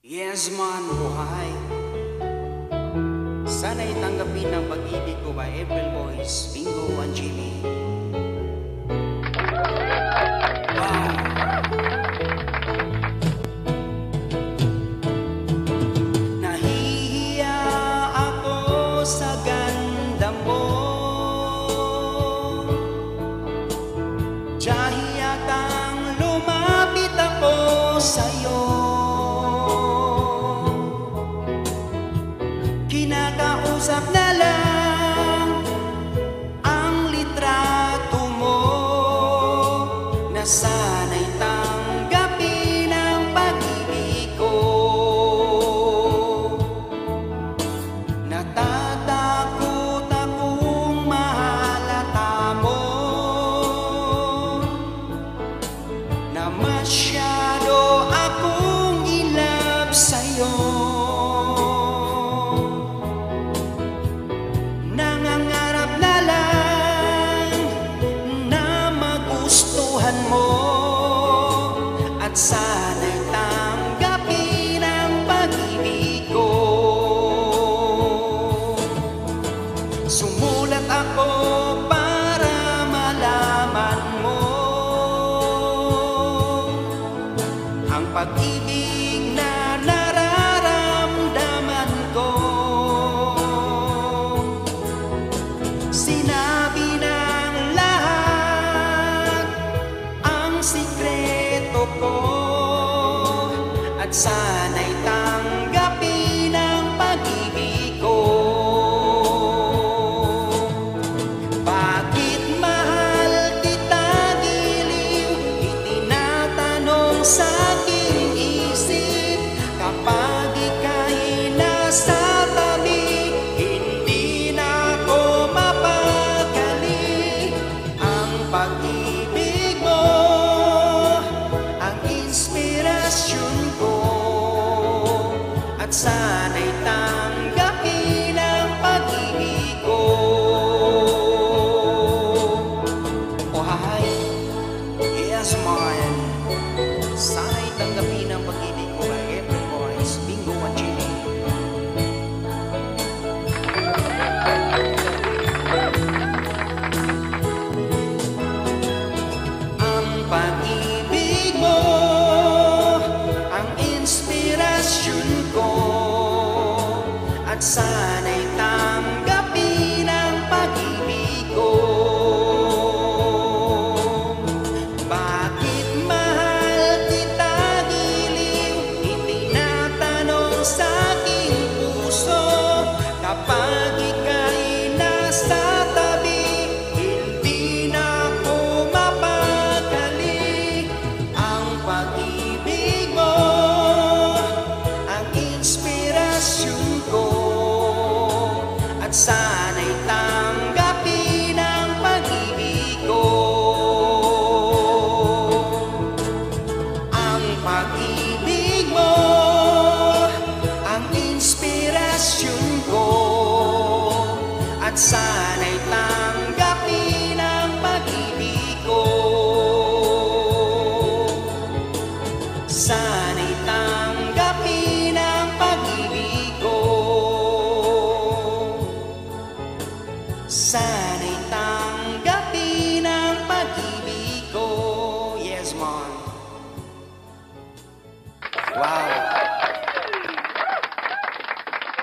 Yes man, buhay. Sana'y tanggapin ang pag-ibig ko by April Boys, Bingo and Jimmy. Wow! Nahihiya ako sa ganda mo, dahil yatang lumapit ako sa'yo. Kinakausap na lang ang litrato mo, na sana'y tanggapin ang pag-ibig ko. Natatakot akong mahalata mo, na masyado akong in love sa'yo. At sana'y tanggapin ang pag-ibig ko. Sumulat ako para malaman mo ang pag-ibig na nararamdaman ko. Sinabi ng lahat ang sikreto ko, at sana'y tanggapin ang pag-ibig ko. Bakit mahal kita giliw, itinatanong sa aking isip. Kapag ika'y nasa tabi, hindi na ako mapakali. Ang pag-ibig mo ang inspirasyon ko, at sana'y tanggapin ang pag-ibig ko. Oh hi, yes man. Sana'y tanggapin ang pag-ibig ko by April Boys, Bingo and Jimmy. Ang pag-ibig mo ang inspirasyon ko, at sana'y tanggapin ang pag-ibig ko. Bakit mahal kita giliw, itinatanong sa aking puso. Kapag ika'y nasa tabi, hindi na ako mapakali. Ang pag-ibig mo ang inspirasyon ko, at sana'y tanggapin ang pag-ibig ko. Ang pag-ibig mo ang inspirasyon ko, at sana'y tanggapin ang pag-ibig ko. Sana'y tanggapin ang pag-ibig ko. Sana'y tanggapin ang pag-ibig ko. Yes, man. Wow.